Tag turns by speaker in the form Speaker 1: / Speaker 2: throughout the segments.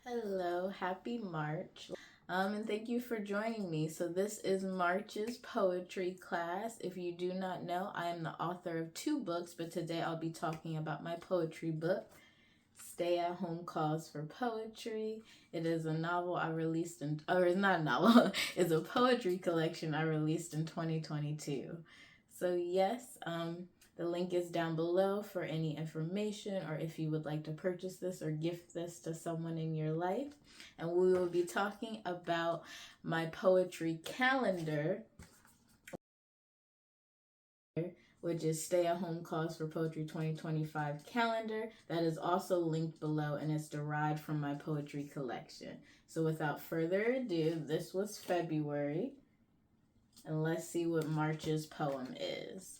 Speaker 1: Hello, happy March. And thank you for joining me. So this is March's poetry class. If you do not know, I am the author of 2 books, but today I'll be talking about my poetry book, Stay at Home Calls for Poetry. It is a novel I released or it's not a novel, it's a poetry collection I released in 2022. So yes, the link is down below for any information or if you would like to purchase this or gift this to someone in your life. And we will be talking about my poetry calendar, which is Stay at Home Calls for Poetry 2025 calendar. That is also linked below and it's derived from my poetry collection. So without further ado, this was February. And let's see what March's poem is.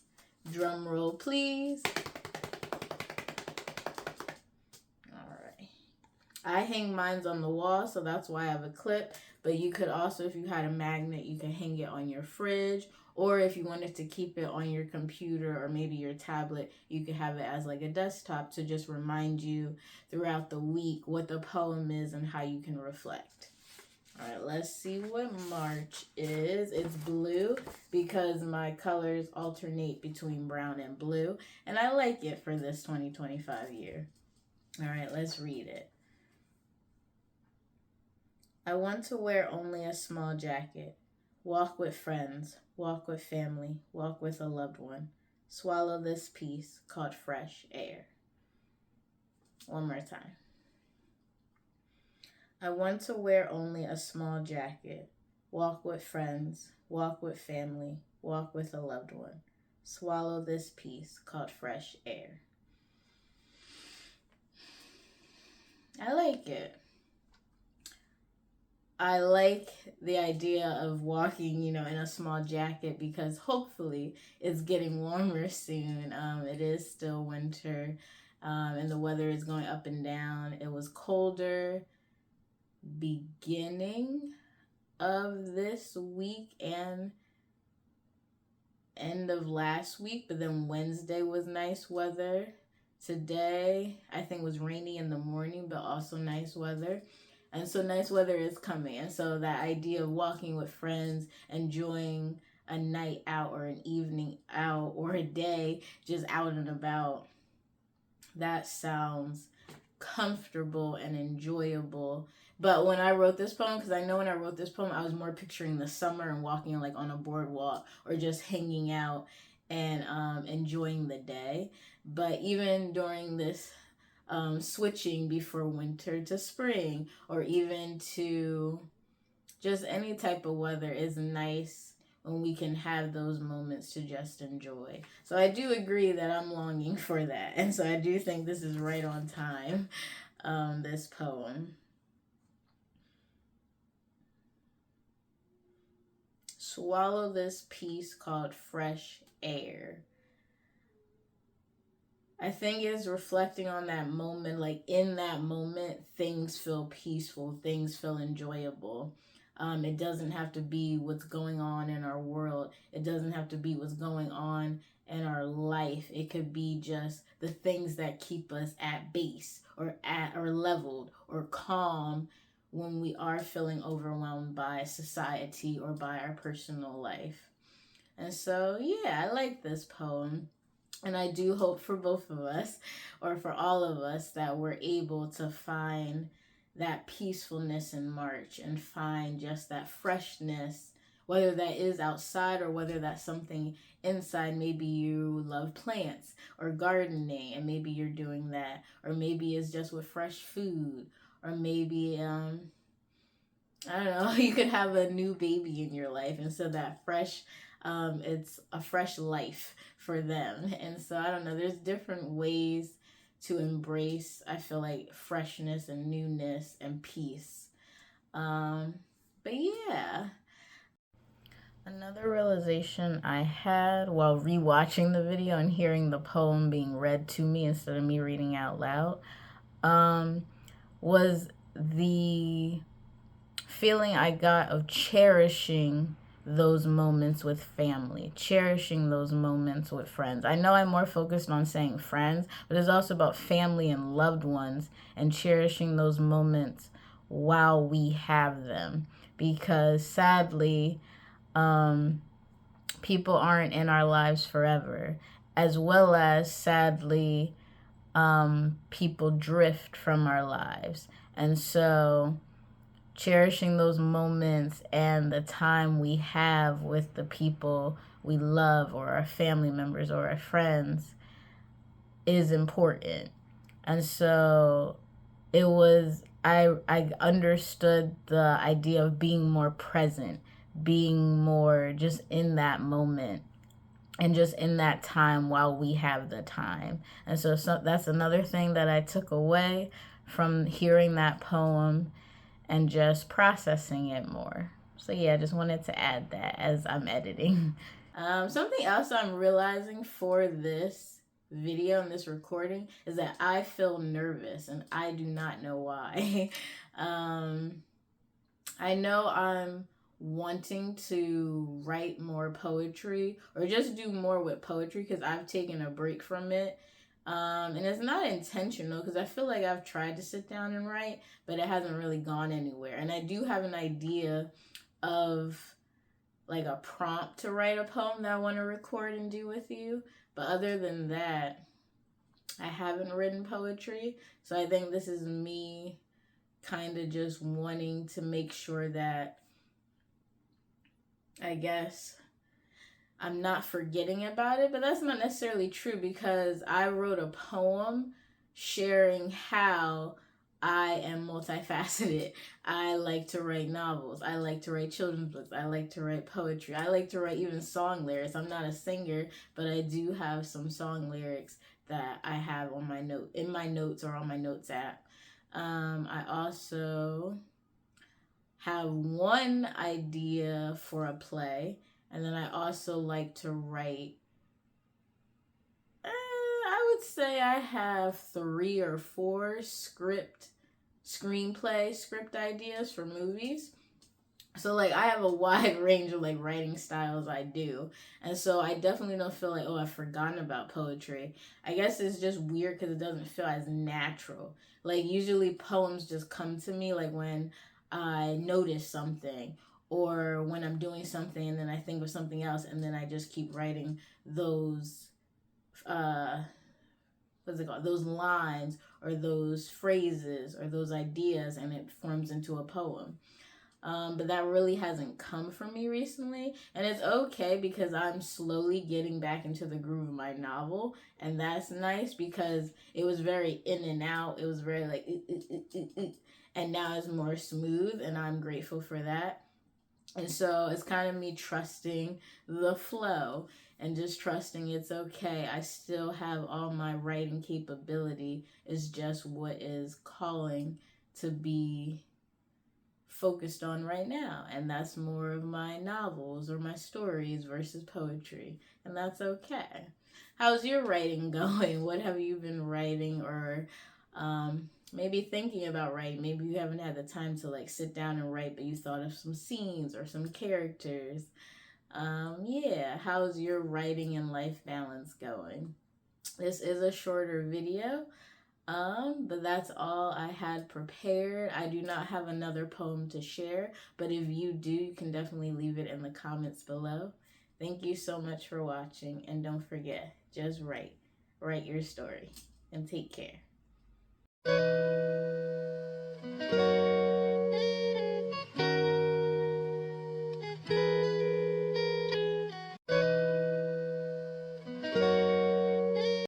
Speaker 1: Drum roll, please. All right. I hang mines on the wall, so that's why I have a clip. But you could also, if you had a magnet, you could hang it on your fridge. Or if you wanted to keep it on your computer or maybe your tablet, you could have it as like a desktop to just remind you throughout the week what the poem is and how you can reflect. All right, let's see what March is. It's blue because my colors alternate between brown and blue, and I like it for this 2025 year. All right, let's read it. I want to wear only a small jacket. Walk with friends, walk with family, walk with a loved one. Swallow this peace called fresh air. One more time. I want to wear only a small jacket. Walk with friends, walk with family, walk with a loved one. Swallow this peace called fresh air. I like it. I like the idea of walking, in a small jacket because hopefully it's getting warmer soon. It is still winter, and the weather is going up and down. It was colder beginning of this week and end of last week, but then Wednesday was nice weather. Today I think was rainy in the morning, but also nice weather. And so nice weather is coming, and so that idea of walking with friends, enjoying a night out or an evening out or a day just out and about, that sounds comfortable and enjoyable. But when I wrote this poem, because I know when I wrote this poem, I was more picturing the summer and walking like on a boardwalk or just hanging out and enjoying the day. But even during this switching before winter to spring or even to just any type of weather is nice when we can have those moments to just enjoy. So I do agree that I'm longing for that. And so I do think this is right on time, this poem. Swallow this piece called fresh air. I think it's reflecting on that moment, like in that moment, things feel peaceful, things feel enjoyable. It doesn't have to be what's going on in our world. It doesn't have to be what's going on in our life. It could be just the things that keep us at base or leveled or calm when we are feeling overwhelmed by society or by our personal life. And so, yeah, I like this poem. And I do hope for both of us, or for all of us, that we're able to find that peacefulness in March and find just that freshness, whether that is outside or whether that's something inside. Maybe you love plants or gardening and maybe you're doing that, or maybe it's just with fresh food, or maybe I don't know, you could have a new baby in your life, and so that fresh, it's a fresh life for them. And so I don't know, there's different ways to embrace, I feel like, freshness and newness and peace. But yeah. Another realization I had while rewatching the video and hearing the poem being read to me instead of me reading out loud, was the feeling I got of cherishing those moments with family, cherishing those moments with friends. I know I'm more focused on saying friends, but it's also about family and loved ones and cherishing those moments while we have them, because sadly, people aren't in our lives forever, as well as sadly, people drift from our lives. And so cherishing those moments and the time we have with the people we love, or our family members, or our friends, is important. And so I understood the idea of being more present, being more just in that moment, and just in that time while we have the time. And so that's another thing that I took away from hearing that poem and just processing it more. So yeah, I just wanted to add that as I'm editing. Something else I'm realizing for this video and this recording is that I feel nervous, and I do not know why. I know I'm wanting to write more poetry, or just do more with poetry, because I've taken a break from it. And it's not intentional, because I feel like I've tried to sit down and write, but it hasn't really gone anywhere. And I do have an idea of like a prompt to write a poem that I want to record and do with you. But other than that, I haven't written poetry. So I think this is me kind of just wanting to make sure that, I guess, I'm not forgetting about it. But that's not necessarily true, because I wrote a poem sharing how I am multifaceted. I like to write novels. I like to write children's books. I like to write poetry. I like to write even song lyrics. I'm not a singer, but I do have some song lyrics that I have on my in my notes, or on my notes app. I also have one idea for a play, and then I also like to write. I would say I have 3 or 4 screenplay script ideas for movies. So like I have a wide range of like writing styles I do. And so I definitely don't feel like, oh, I've forgotten about poetry. I guess it's just weird because it doesn't feel as natural. Like usually poems just come to me like when I notice something, or when I'm doing something and then I think of something else, and then I just keep writing those what's it called, those lines, or those phrases, or those ideas, and it forms into a poem. But that really hasn't come from me recently. And it's okay, because I'm slowly getting back into the groove of my novel. And that's nice, because it was very in and out. It was very like, and now it's more smooth, and I'm grateful for that. And so it's kind of me trusting the flow, and just trusting it's okay. I still have all my writing capability. It's just what is calling to be focused on right now, and that's more of my novels or my stories versus poetry, and that's okay. How's your writing going? What have you been writing, or maybe thinking about writing? Maybe you haven't had the time to like sit down and write, but you thought of some scenes or some characters. Yeah, how's your writing and life balance going? This is a shorter video, but that's all I had prepared. I do not have another poem to share, but if you do, you can definitely leave it in the comments below. Thank you so much for watching, and don't forget, just write. Write your story, and take care.